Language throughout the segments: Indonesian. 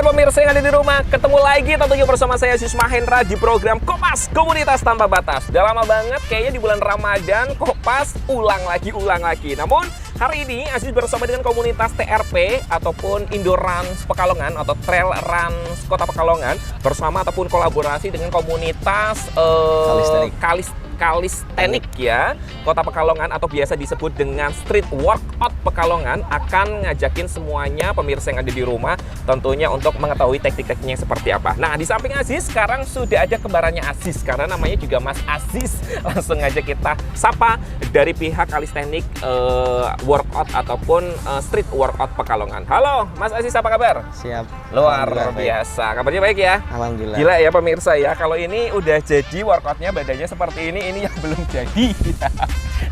pemirsa yang ada di rumah, ketemu lagi tentunya bersama saya Aziz Mahendra di program Kompas Komunitas Tanpa Batas. Udah lama banget kayaknya di bulan Ramadan Kompas ulang lagi. Namun hari ini Aziz bersama dengan komunitas TRP ataupun Indoor Runs Pekalongan atau Trail Runs Kota Pekalongan bersama ataupun kolaborasi dengan komunitas Kalistenik ya Kota Pekalongan atau biasa disebut dengan Street Workout Pekalongan akan ngajakin semuanya pemirsa yang ada di rumah tentunya untuk mengetahui teknik-tekniknya seperti apa. Nah, di samping Aziz sekarang sudah ada kembarannya Aziz karena namanya juga Mas Aziz. Langsung aja kita sapa dari pihak Kalistenik Workout ataupun Street Workout Pekalongan. Halo Mas Aziz, apa kabar? Siap. Luar biasa. Kabarnya baik ya? Alhamdulillah. Gila ya pemirsa ya, kalau ini udah jadi workoutnya badannya seperti ini yang belum jadi.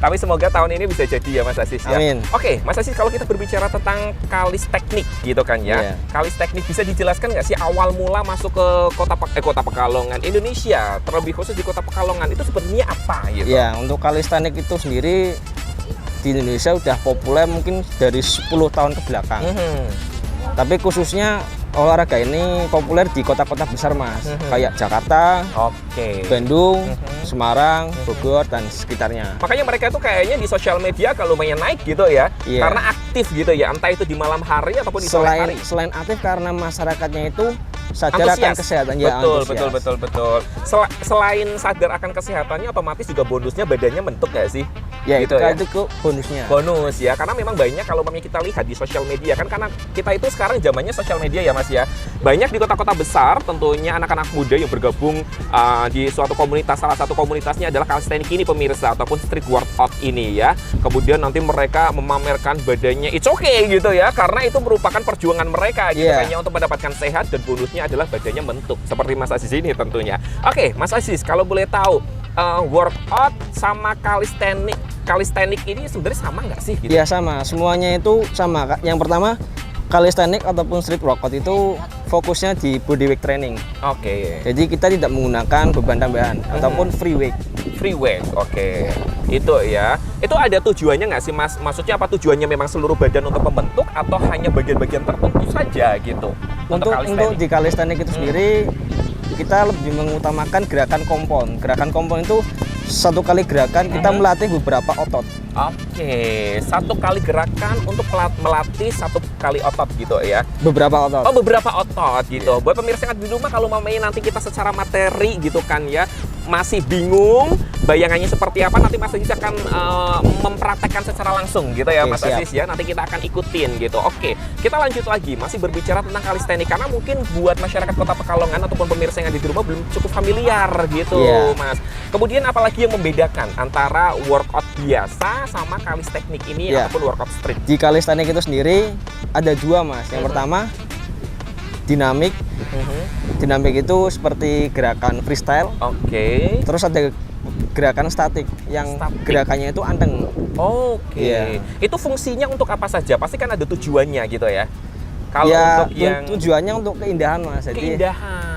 Tapi semoga tahun ini bisa jadi ya Mas Aziz ya. Amin. Oke, Mas Aziz, kalau kita berbicara tentang Kalisteknik gitu kan ya. Yeah. Kalisteknik bisa dijelaskan nggak sih awal mula masuk ke Kota Pekalongan Indonesia, terlebih khusus di Kota Pekalongan itu sebenarnya apa gitu? Ya, untuk Kalisteknik itu sendiri di Indonesia udah populer mungkin dari 10 tahun ke belakang. Tapi khususnya olahraga ini populer di kota-kota besar Mas, kayak Jakarta, Bandung, Semarang, Bogor, dan sekitarnya. Makanya mereka tuh kayaknya di sosial media kalau lumayan naik gitu ya, karena aktif gitu ya, entah itu di malam hari ataupun di sore hari. Selain aktif karena masyarakatnya itu sadar akan kesehatan ya. Betul. Selain sadar akan kesehatannya, otomatis juga bonusnya badannya bentuk nggak sih? Ya, gitu itu bonusnya. Bonus ya, karena memang banyak kalau kita lihat di sosial media kan, karena kita itu sekarang zamannya sosial media ya Mas ya. Banyak di kota-kota besar tentunya anak-anak muda yang bergabung di suatu komunitas. Salah satu komunitasnya adalah Kalisteknik ini pemirsa, ataupun street workout ini ya. Kemudian nanti mereka memamerkan badannya, it's okay gitu ya, karena itu merupakan perjuangan mereka gitu hanya untuk mendapatkan sehat, dan bonusnya adalah badannya bentuk seperti Mas Aziz ini tentunya. Oke, Mas Aziz, kalau boleh tahu workout sama Kalisteknik ini sebenarnya sama nggak sih? Gitu? Iya sama, semuanya itu sama. Yang pertama, Kalisteknik ataupun street workout itu fokusnya di body weight training. Jadi kita tidak menggunakan beban tambahan ataupun free weight. Free weight, Itu ya. Itu ada tujuannya nggak sih Mas? Maksudnya apa tujuannya, memang seluruh badan untuk membentuk atau hanya bagian-bagian tertentu saja gitu? Untuk di Kalisteknik itu sendiri kita lebih mengutamakan gerakan kompon. Gerakan kompon itu satu kali gerakan kita melatih beberapa otot. Satu kali gerakan untuk melatih satu kali otot gitu ya. Beberapa otot. Beberapa otot gitu. Buat pemirsa yang di rumah, kalau mamanya nanti kita secara materi gitu kan ya, masih bingung bayangannya seperti apa, nanti Mas Aziz akan mempraktekkan secara langsung gitu ya Mas Aziz ya. Nanti kita akan ikutin gitu. Kita lanjut lagi, masih berbicara tentang Kalisteknik karena mungkin buat masyarakat Kota Pekalongan ataupun pemirsa yang ada di rumah belum cukup familiar gitu Mas. Kemudian apalagi yang membedakan antara workout biasa sama Kalisteknik ini ataupun workout street? Di Kalisteknik itu sendiri ada dua Mas. Yang pertama dinamik. Dinamik itu seperti gerakan freestyle. Terus ada gerakan statik yang gerakannya itu anteng. Itu fungsinya untuk apa saja? Pasti kan ada tujuannya gitu ya. Kalau untuk yang tujuannya untuk keindahan Mas. Keindahan.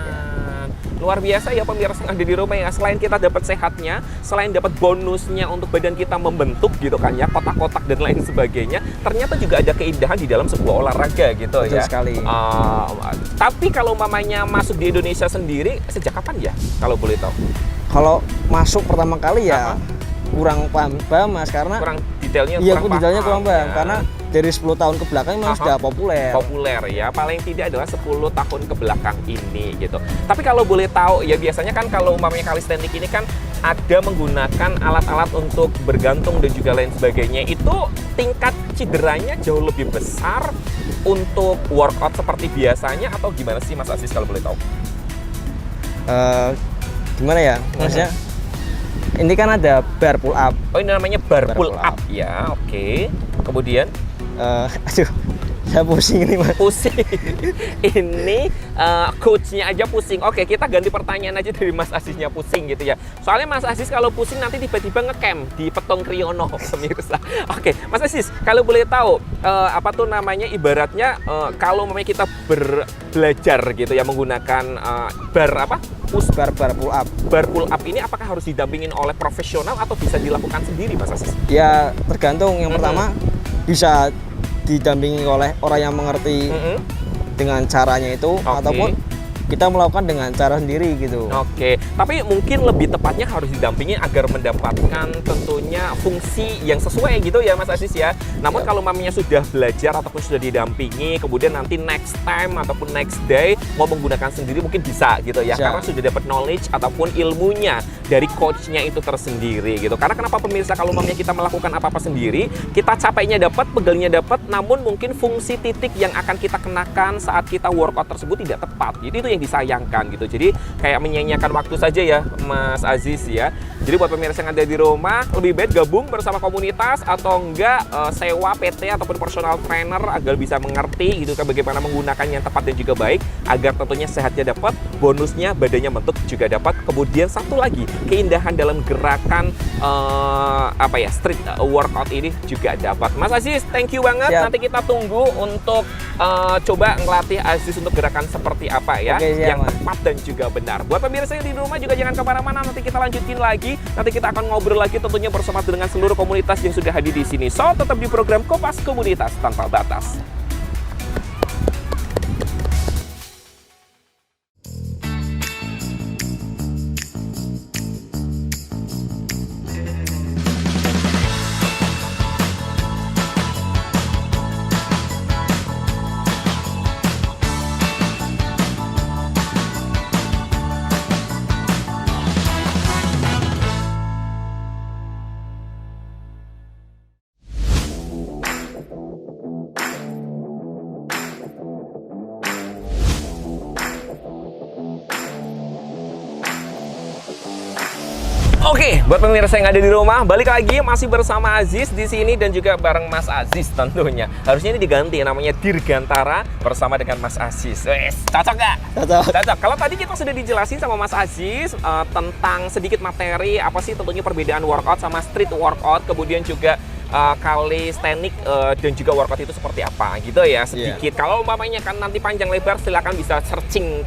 Luar biasa ya pemirsa yang ada di rumah ya. Selain kita dapat sehatnya, selain dapat bonusnya untuk badan kita membentuk gitu kan ya, kotak-kotak dan lain sebagainya, ternyata juga ada keindahan di dalam sebuah olahraga gitu. Betul sekali. Tapi kalau mamanya masuk di Indonesia sendiri sejak kapan ya kalau boleh tahu? Kalau masuk pertama kali ya kurang paham Mas, karena kurang detailnya kurang paham karena dari 10 tahun ke belakang memang sudah populer ya, paling tidak adalah 10 tahun ke belakang ini gitu. Tapi kalau boleh tahu ya, biasanya kan kalau umpamanya Kalisteknik ini kan ada menggunakan alat-alat untuk bergantung dan juga lain sebagainya, itu tingkat cederanya jauh lebih besar untuk workout seperti biasanya atau gimana sih Mas Aziz kalau boleh tahu? Gimana ya Masnya? Ini kan ada bar pull up. Ini namanya bar pull up ya. Kemudian saya pusing ini Mas. Pusing. Ini coachnya aja pusing. Kita ganti pertanyaan aja dari Mas Aziznya pusing gitu ya. Soalnya Mas Aziz kalau pusing nanti tiba-tiba ngecamp di Petong Kriyono pemirsa. Mas Aziz, kalau boleh tahu apa tuh namanya, ibaratnya kalau memang kita belajar gitu ya menggunakan bar pull up. Bar pull up ini apakah harus didampingin oleh profesional atau bisa dilakukan sendiri Mas Aziz? Ya tergantung. Yang pertama bisa didampingi oleh orang yang mengerti dengan caranya itu ataupun kita melakukan dengan cara sendiri gitu. Oke, tapi mungkin lebih tepatnya harus didampingi agar mendapatkan tentunya fungsi yang sesuai gitu ya Mas Aziz ya. Namun kalau mamanya sudah belajar ataupun sudah didampingi, kemudian nanti next time ataupun next day mau menggunakan sendiri mungkin bisa gitu ya. Karena sudah dapat knowledge ataupun ilmunya dari coachnya itu tersendiri gitu. Karena kenapa pemirsa, kalau mamanya kita melakukan apa-apa sendiri, kita capeknya dapat, pegalnya dapat, namun mungkin fungsi titik yang akan kita kenakan saat kita workout tersebut tidak tepat. Jadi itu yang disayangkan gitu. Jadi kayak menyia-nyiakan waktu saja ya Mas Aziz ya. Jadi buat pemirsa yang ada di rumah, lebih baik gabung bersama komunitas atau enggak sewa PT ataupun personal trainer agar bisa mengerti gitu kan bagaimana menggunakan yang tepat dan juga baik, agar tentunya sehatnya dapat, bonusnya badannya bentuk juga dapat. Kemudian satu lagi, keindahan dalam gerakan street workout ini juga dapat. Mas Aziz, thank you banget. Nanti kita tunggu untuk coba ngelatih Aziz untuk gerakan seperti apa ya, yang tepat dan juga benar. Buat pemirsa yang di rumah juga jangan kemana-mana, nanti kita lanjutin lagi. Nanti kita akan ngobrol lagi tentunya bersama dengan seluruh komunitas yang sudah hadir di sini. So, tetap di program Kompas Komunitas Tanpa Batas. Oke, buat pemirsa yang ada di rumah, balik lagi masih bersama Aziz di sini dan juga bareng Mas Aziz tentunya. Harusnya ini diganti namanya Dirgantara bersama dengan Mas Aziz. Wes, cocok nggak? Cocok. Kalau tadi kita sudah dijelasin sama Mas Aziz tentang sedikit materi apa sih tentunya perbedaan workout sama street workout, kemudian juga calisthenics dan juga workout itu seperti apa gitu ya sedikit. Kalau umpamanya kan nanti panjang lebar silakan bisa searching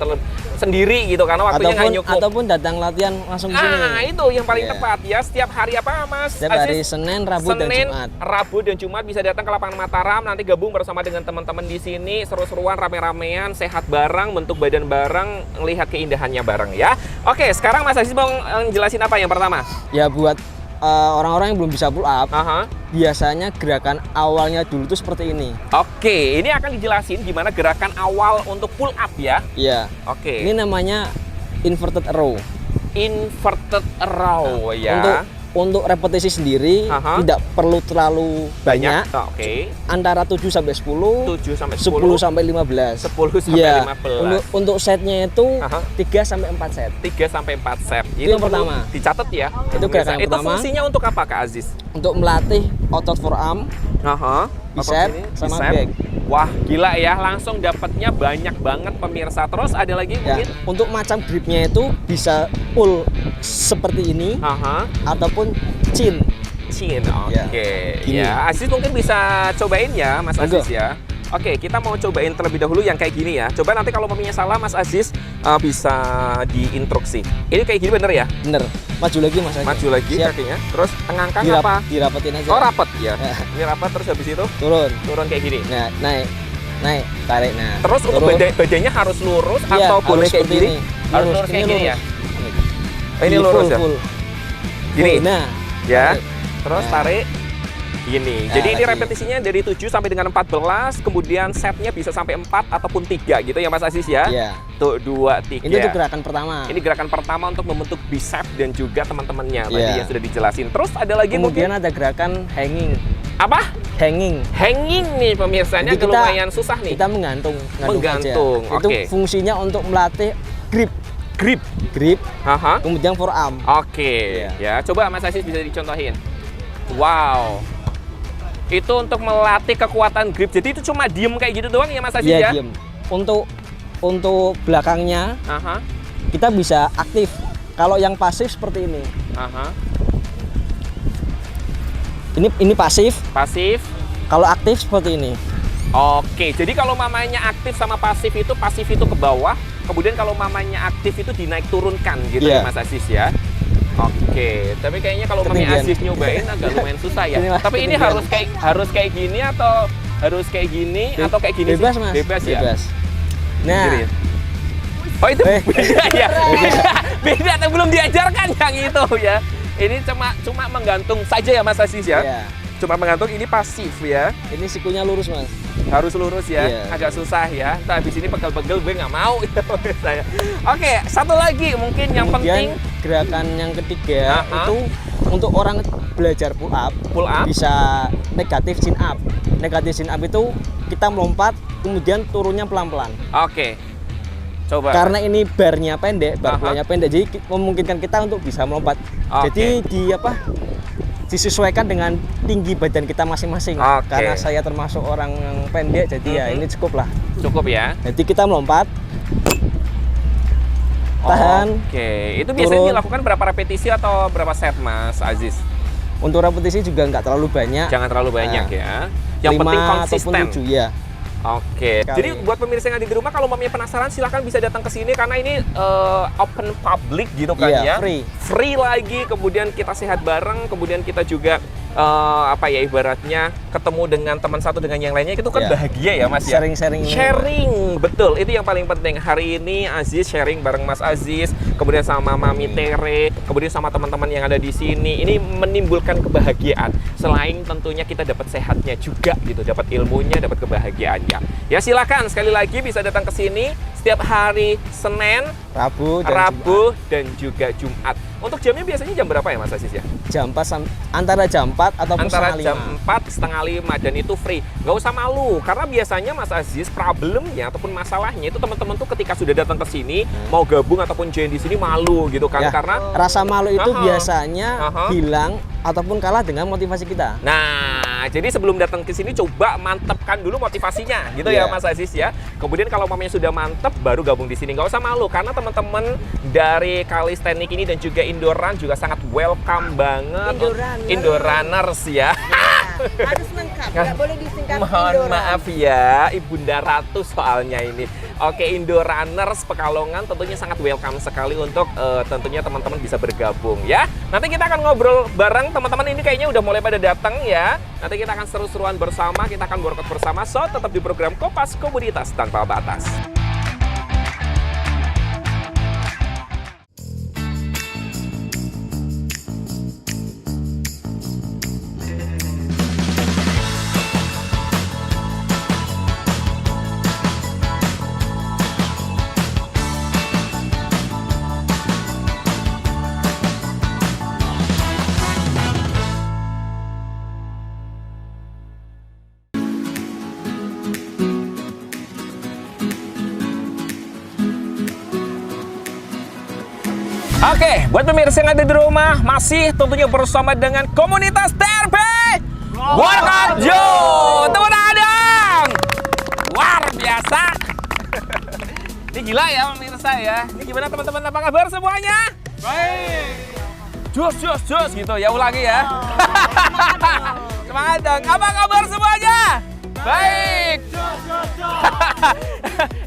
sendiri gitu karena waktunya nggak cukup. Ataupun datang latihan langsung ke sini. Nah itu yang paling tepat ya. Setiap hari apa Mas? Setiap hari Senin, Rabu, dan Jumat. Rabu dan Jumat bisa datang ke lapangan Mataram, nanti gabung bersama dengan teman-teman di sini, seru-seruan, rame-ramean, sehat bareng, bentuk badan bareng, melihat keindahannya bareng ya. Oke, sekarang Mas Aziz mau jelasin apa yang pertama? Ya buat orang-orang yang belum bisa pull up, biasanya gerakan awalnya dulu tuh seperti ini. Oke, ini akan dijelasin gimana gerakan awal untuk pull up ya? Iya. Oke. Ini namanya inverted row. Inverted row ya. Untuk repetisi sendiri tidak perlu terlalu banyak. Oke. Antara 7 sampai 10, 7 sampai 10 sampai 15. 10 sampai 15. Untuk setnya itu 3 sampai 4 set. 3 sampai 4 set. Itu yang pertama. Dicatat ya. Itu gerakan itu pertama. Fungsinya untuk apa Kak Aziz? Untuk melatih otot forearm, bicep, sama back. Wah, gila ya, langsung dapatnya banyak banget pemirsa. Terus ada lagi mungkin? Untuk macam gripnya itu bisa pull seperti ini, ataupun chin. Oke. Ya, Aziz mungkin bisa cobain ya, Mas Aziz ya. Oke, kita mau cobain terlebih dahulu yang kayak gini ya. Coba nanti kalau mamanya salah, Mas Aziz bisa diinstruksi. Ini kayak gini bener ya? Bener. Maju lagi Mas Aziz. Maju lagi kakinya. Terus ngangkat apa? Dirapetin aja. Oh, rapet ya. Ini rapet terus habis itu turun kayak gini. Nah, naik, tarik. Nah. Terus untuk badannya harus lurus atau boleh kayak gini? Harus lurus kayak gini ya. Ini lurus ya. Gini. Nah, ya. Terus tarik. Gini. Jadi ini repetisinya dari 7 sampai dengan 14, kemudian setnya bisa sampai 4 ataupun 3 gitu ya Mas Aziz ya? Iya. Tuh 2, 3. Ini tuh gerakan pertama. Ini gerakan pertama untuk membentuk bicep dan juga teman-temannya tadi yang sudah dijelasin. Terus ada lagi kemudian mungkin? Ada gerakan hanging. Apa? Hanging. Hanging nih pemirsanya lumayan susah nih. Kita menggantung. Itu fungsinya untuk melatih grip. Kemudian forearm. Oke. Ya, coba Mas Aziz bisa dicontohin. Wow. Itu untuk melatih kekuatan grip. Jadi itu cuma diem kayak gitu doang ya Mas Aziz ya? Iya, diem. Untuk belakangnya kita bisa aktif. Kalau yang pasif seperti ini. Ini pasif. Pasif. Kalau aktif seperti ini. Oke, jadi kalau mamanya aktif sama pasif itu ke bawah, kemudian kalau mamanya aktif itu dinaik turunkan gitu ya Mas Aziz ya. Oke, tapi kayaknya kalau mamanya Aziz nyobain agak lumayan susah ya. Tapi ini harus kayak gini atau harus kayak gini atau kayak gini bebas, sih? Mas. Bebas ya. Nah. Gini. Oh itu beda ya. Beda atau belum diajarkan yang itu ya. Ini cuma menggantung saja ya Mas Aziz ya. Iya. Cuma menggantung, ini pasif ya. Ini sikunya lurus Mas. Harus lurus ya. Iya. Agak susah ya. Nah, habis ini pegel-pegel gue nggak mau itu saya. Oke, satu lagi mungkin yang penting. Gerakan yang ketiga itu untuk orang belajar pull up bisa negatif chin up. Negatif chin up itu kita melompat kemudian turunnya pelan-pelan. Oke. Coba. Karena ini barnya pendek, bar pullnya pendek, jadi memungkinkan kita untuk bisa melompat. Jadi disesuaikan dengan tinggi badan kita masing-masing. Karena saya termasuk orang yang pendek, jadi ya ini cukup lah. Cukup ya. Jadi kita melompat, tahan. Oke, itu biasanya turun. dilakukan berapa repetisi atau berapa set Mas Aziz? Untuk repetisi juga nggak terlalu banyak. Jangan terlalu banyak ya. Yang 5 penting ataupun konsisten. 7 ya. Oke. Jadi buat pemirsa yang ada di rumah, kalau mamanya penasaran silahkan bisa datang ke sini karena ini open public gitu kan ya. Free lagi, kemudian kita sehat bareng, kemudian kita juga ibaratnya ketemu dengan teman satu dengan yang lainnya, itu kan bahagia ya Mas ya. Sharing, betul. Itu yang paling penting. Hari ini Aziz sharing bareng Mas Aziz, kemudian sama Mami Tere, kemudian sama teman-teman yang ada di sini. Ini menimbulkan kebahagiaan. Selain tentunya kita dapat sehatnya juga gitu, dapat ilmunya, dapat kebahagiaannya. Ya silakan sekali lagi bisa datang ke sini setiap hari Senin, Rabu dan juga Jumat. Untuk jamnya biasanya jam berapa ya Mas Aziz ya? Antara jam 4 ataupun antara setengah 5. Jam 4, setengah 5 dan itu free. Nggak usah malu karena biasanya Mas Aziz problemnya ataupun masalahnya itu teman-teman tuh ketika sudah datang ke sini mau gabung ataupun join di sini malu gitu kan, karena rasa malu itu biasanya hilang ataupun kalah dengan motivasi kita. Nah, jadi sebelum datang ke sini coba mantepkan dulu motivasinya gitu ya Mas Aziz ya. Kemudian kalau mamanya sudah mantep baru gabung di sini. Nggak usah malu karena teman-teman dari Calisthenics ini dan juga Indorun juga sangat welcome banget. Indorunners ya. Harus lengkap, nggak boleh disingkat Mohon Indorun. maaf ya, Ibunda Ratu soalnya ini. Oke, Indorunners Pekalongan tentunya sangat welcome sekali untuk tentunya teman-teman bisa bergabung ya. Nanti kita akan ngobrol bareng teman-teman, ini kayaknya udah mulai pada datang ya. Nanti kita akan seru-seruan bersama, kita akan workout bersama. So, tetap di program Kopas Komunitas Tanpa Batas. Oke, buat pemirsa yang ada di rumah, masih tentunya bersama dengan komunitas TRP Workout Joe. Tepuk tangan dong. Luar biasa. Ini gila ya pemirsa ya. Ini gimana teman-teman, apa kabar semuanya? Baik. Jos gitu ya, ulangi ya. Semangat dong. Apa kabar semuanya? Baik.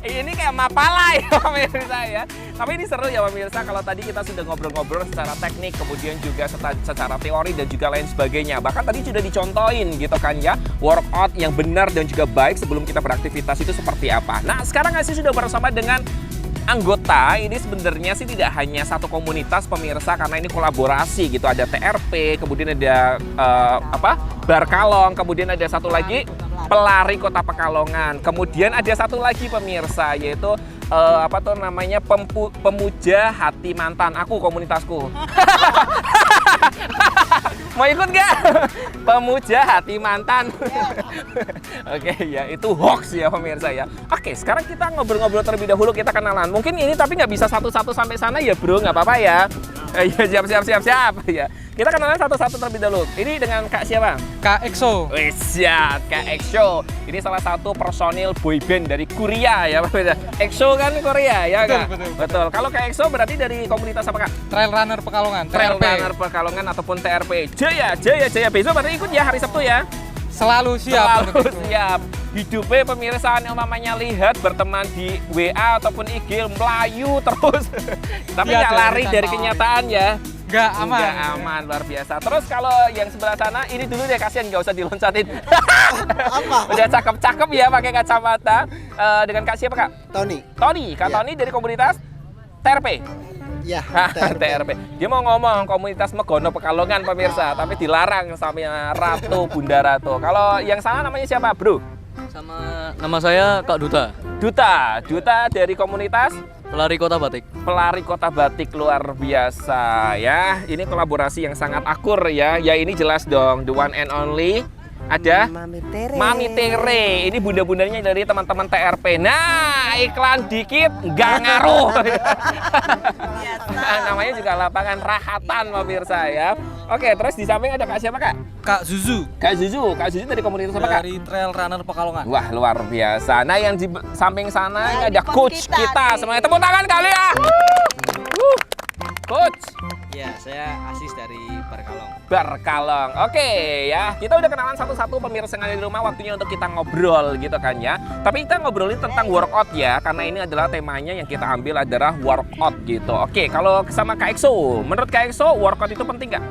Ini kayak mapalai pemirsa ya. Tapi ini seru ya pemirsa, kalau tadi kita sudah ngobrol-ngobrol secara teknik, kemudian juga secara teori dan juga lain sebagainya. Bahkan tadi sudah dicontohin gitu kan ya, workout yang benar dan juga baik sebelum kita beraktivitas itu seperti apa. Nah sekarang Aziz sudah bersama dengan anggota, ini sebenarnya sih tidak hanya satu komunitas pemirsa, karena ini kolaborasi gitu. Ada TRP, kemudian ada Bar Kalong, kemudian ada satu lagi Pelari Kota Pekalongan, kemudian ada satu lagi pemirsa yaitu Pemuja Hati Mantan. Aku komunitasku. Mau ikut nggak? Pemuja Hati Mantan. Oke ya, itu hoax ya pemirsa ya. Oke, sekarang kita ngobrol-ngobrol terlebih dahulu, kita kenalan. Mungkin ini tapi nggak bisa satu-satu sampai sana ya bro, nggak apa-apa ya. Ya siap ya. Kita kenalan satu-satu terlebih dahulu. Ini dengan Kak siapa? Kak EXO. Wih, siap, Kak EXO. Ini salah satu personil boyband dari Korea ya Pak. EXO kan Korea ya Kak? Betul. Kalau Kak EXO berarti dari komunitas apa Kak? Trail Runner Pekalongan. Trail Runner Pekalongan ataupun TRP. Jaya. Besok berarti ikut ya hari Sabtu ya? Selalu siap. Selalu siap. Hidupnya pemirsa yang mamanya lihat berteman di WA ataupun IG melayu terus. Tapi nggak lari dari kenyataan ya. Nggak aman. Nggak aman, luar biasa. Terus kalau yang sebelah sana, ini dulu deh, kasihan nggak usah diloncatin. Apa? Udah cakep-cakep ya pakai kacamata. Dengan Kak siapa Kak? Tony. Tony, Kak Iya. Tony dari komunitas TRP. Ya, TRP. Dia mau ngomong komunitas Megono Pekalongan pemirsa, tapi dilarang sama Ratu Bunda Ratu. Kalau yang sana namanya siapa, Bro? Sama nama saya Kak Duta, Duta dari komunitas pelari kota batik. Pelari Kota Batik, luar biasa ya. Ini kolaborasi yang sangat akur ya. Ya ini jelas dong, the one and only ada Mami Tere. Ini bunda-bundanya dari teman-teman TRP. Nah, iklan dikit nggak ngaruh. Namanya juga lapangan rahatan pemirsa ya. Oke, terus di samping ada Kak siapa Kak? Kak Zuzu Kak Zuzu dari komunitas apa Kak? dari Trail Runner Pekalongan. Wah, luar biasa. Nah, yang di samping sana ini ada coach kita. Semuanya tepuk tangan kali ya. Coach Ya, saya Asis dari Barkalong. Barkalong. Oke ya, kita udah kenalan satu-satu pemirsa yang ada di rumah. Waktunya untuk kita ngobrol gitu kan ya. Tapi kita ngobrolin tentang workout ya, karena ini adalah temanya yang kita ambil adalah workout gitu. Oke, kalau sama Kak Exo, menurut Kak Exo workout itu penting nggak?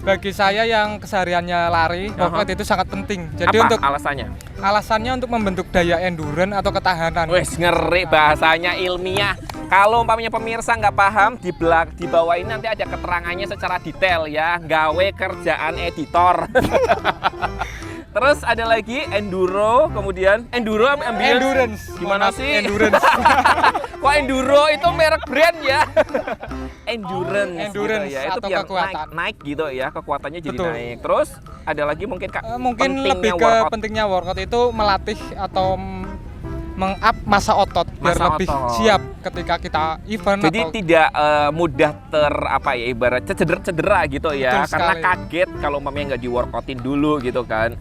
Bagi saya yang kesehariannya lari, workout itu sangat penting. Jadi Apa untuk alasannya untuk membentuk daya endurance atau ketahanan. Wes ngeri bahasanya ilmiah. Kalau umpamanya pemirsa nggak paham, di bawah ini nanti ada keterangannya secara detail ya. Gawe kerjaan editor. Terus ada lagi enduro, kemudian Endurance. Gimana sih? Endurance. Kok enduro itu merek brand ya? Endurance gitu Endurance ya. Itu atau biar kekuatan. naik gitu ya, kekuatannya jadi Betul. naik. Terus ada lagi mungkin Kak, Mungkin pentingnya lebih ke workout. pentingnya workout itu melatih atau meng-up masa otot biar Masa lebih otot. siap ketika kita event Jadi atau tidak mudah ibarat cedera gitu ya. Betul Karena sekali. kaget kalau umpamanya nggak di workoutin dulu gitu kan.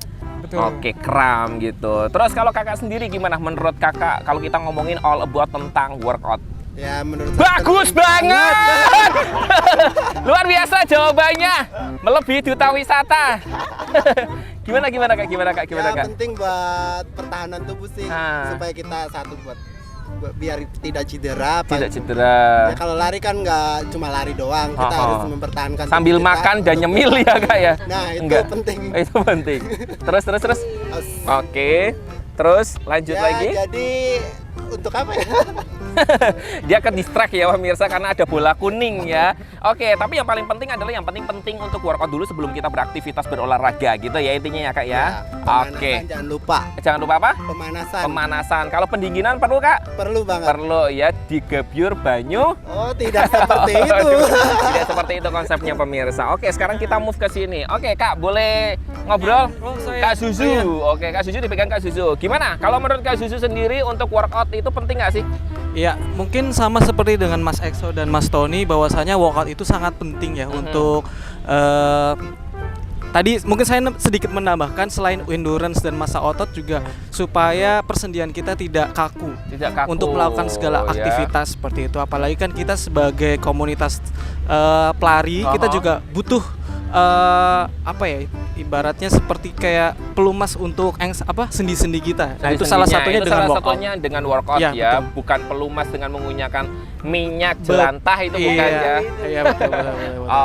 betul. Oke, kram gitu. Terus kalau Kakak sendiri gimana menurut Kakak kalau kita ngomongin all about tentang workout? Ya, menurut saya Bagus penting banget. Luar biasa jawabannya. Melebihi duta wisata. Gimana Kak? Ya, penting buat pertahanan tubuh sih, Ah. supaya kita satu buat biar tidak cedera. Tidak cedera. Ya, kalau lari kan nggak cuma lari doang, kita Oh, oh. harus mempertahankan Sambil tubuh kita makan dan untuk- nyemil ya Kak ya? Nah, itu Enggak. penting. Itu penting. Terus. Harus- Oke. Terus lanjut Ya, lagi. jadi untuk apa ya? Dia ke distract ya pemirsa karena ada bola kuning ya. Oke, tapi yang paling penting adalah yang penting untuk workout dulu sebelum kita beraktivitas berolahraga gitu ya intinya ya Kak ya. Pemanasan Oke. jangan lupa. Jangan lupa apa? Pemanasan. Pemanasan. Kalau pendinginan perlu Kak? Perlu banget. Perlu ya, digebyur banyu. Oh, tidak seperti itu. Tidak seperti itu konsepnya pemirsa. Oke, sekarang kita move ke sini. Oke, Kak, boleh ngobrol? Kak Suzu. Oke, Kak Suzu dipegang Kak Suzu. Gimana? Kalau menurut Kak Suzu sendiri untuk workout itu penting nggak sih? Ya, mungkin sama seperti dengan Mas Exo dan Mas Tony, bahwasanya workout itu sangat penting ya untuk tadi mungkin saya sedikit menambahkan selain endurance dan masa otot juga supaya persendian kita tidak kaku. Tidak kaku. Untuk melakukan segala ya. aktivitas seperti itu. Apalagi kan kita sebagai komunitas pelari, kita juga butuh apa ya, ibaratnya seperti kayak pelumas untuk sendi-sendi kita. Nah, itu salah satunya Itu dengan salah workout. satunya dengan workout Ya, ya, betul. bukan pelumas dengan menggunakan minyak jelantah itu bukan ya. Iya, betul.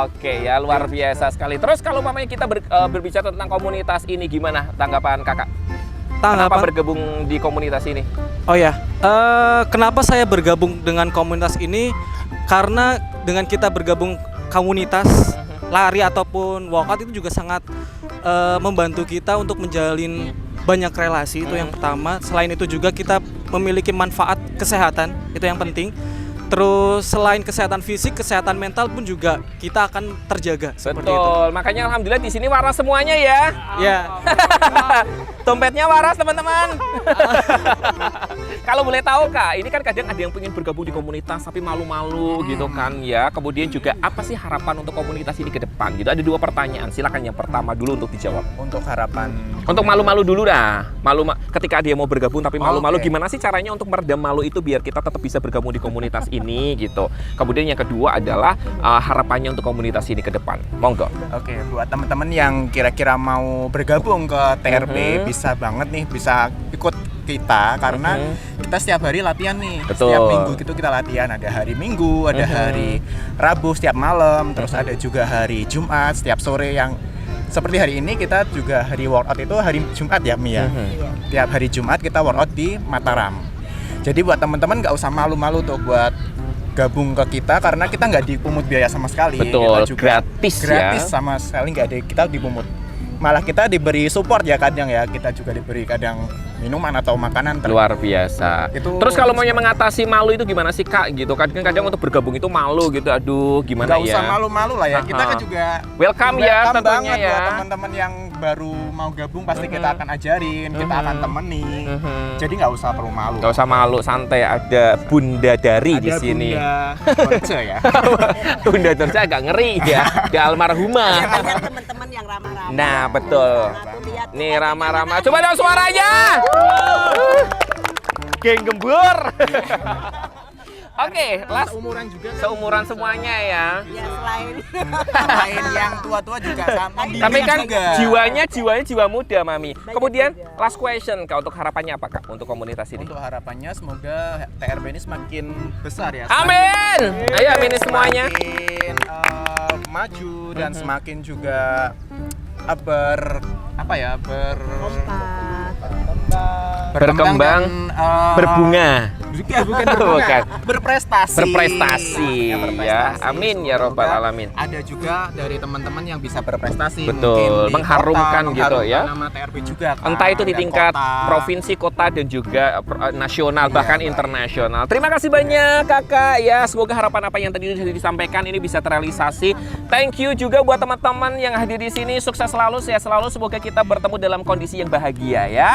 Oke ya, luar biasa sekali. Terus kalau mamanya kita berbicara tentang komunitas ini gimana tanggapan Kakak? Kenapa bergabung di komunitas ini? Oh ya, kenapa saya bergabung dengan komunitas ini? Karena dengan kita bergabung komunitas lari ataupun workout itu juga sangat membantu kita untuk menjalin banyak relasi, itu yang pertama. Selain itu juga kita memiliki manfaat kesehatan, itu yang penting. Terus selain kesehatan fisik, kesehatan mental pun juga kita akan terjaga seperti itu. Betul, makanya alhamdulillah di sini waras semuanya ya. Ya. Dompetnya waras teman-teman. Kalau boleh tahu Kak, ini kan kadang ada yang pengen bergabung di komunitas tapi malu-malu gitu kan ya. Kemudian juga apa sih harapan untuk komunitas ini ke depan gitu? Ada 2 pertanyaan, silakan yang pertama dulu untuk dijawab. Untuk harapan Untuk malu-malu dulu dah. Ketika dia mau bergabung tapi malu-malu, Oke. gimana sih caranya untuk meredam malu itu biar kita tetap bisa bergabung di komunitas ini gitu. Kemudian yang kedua adalah harapannya untuk komunitas ini ke depan. Monggo. Oke, buat teman-teman yang kira-kira mau bergabung ke TRP bisa banget nih, bisa ikut kita karena kita setiap hari latihan nih. Betul. Setiap minggu itu kita latihan, ada hari Minggu, ada hari Rabu setiap malam, terus ada juga hari Jumat setiap sore yang seperti hari ini kita juga hari workout itu hari Jumat ya Mi ya. Tiap hari Jumat kita workout di Mataram. Jadi buat teman-teman nggak usah malu-malu tuh buat gabung ke kita karena kita nggak dipungut biaya sama sekali. Betul, kita juga gratis sama sekali nggak ada kita dipungut. Malah kita diberi support ya kadang ya, kita juga diberi kadang minuman atau makanan. Luar biasa. Terus kalau maunya mengatasi malu itu gimana sih Kak gitu? Kadang untuk bergabung itu malu gitu. Aduh, gimana Nggak ya? usah malu-malu lah ya. Kita kan juga welcome ya tentunya banget ya. buat teman-teman yang baru mau gabung pasti kita akan ajarin, kita akan temani. Jadi nggak usah perlu malu. Nggak usah malu, santai. Ada Bunda Dari di sini. Bunda Dorce ya. Bunda Dorce agak ngeri ya. Di almarhumah. Banyak teman-teman yang ramah-ramah. Nah, betul. Lihat Nih ramah-ramah. Coba dong suaranya. Geng gembur. Oke, Las. Umuran juga kan. Seumuran semuanya ya. Ya selain Selain yang tua-tua juga sama. Tapi kan juga. jiwanya jiwa muda, Mami. Banyak Kemudian juga. last question Kak, untuk harapannya apa Kak untuk komunitas ini? Untuk harapannya semoga TRB ini semakin besar ya. Amin. Ayo aminin semuanya. Semakin maju dan semakin juga Berkembang, berbunga. Bukan berbunga, Bukan. berprestasi. Berprestasi Berprestasi. ya. Amin ya robbal Semoga alamin. Ada juga dari teman-teman yang bisa berprestasi. Betul, mungkin di mengharumkan kota, gitu ya. mengharumkan nama TRB juga. Kan, Entah itu di dan tingkat kota. provinsi, kota dan juga nasional bahkan internasional. Terima kasih banyak Kakak ya. Semoga harapan apa yang tadi sudah disampaikan ini bisa terrealisasi. Thank you juga buat teman-teman yang hadir di sini. Sukses selalu, sehat selalu. Semoga kita bertemu dalam kondisi yang bahagia ya.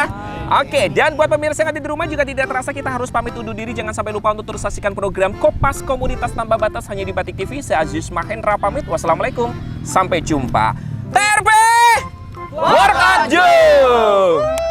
Oke, dan buat pemirsa yang ada di rumah juga tidak terasa kita harus pamit undur diri. Jangan sampai lupa untuk terus saksikan program Kopas Komunitas Tanpa Batas hanya di Batik TV. Saya Aziz Mahendra pamit. Wassalamualaikum. Sampai jumpa. TRB Workout Jum.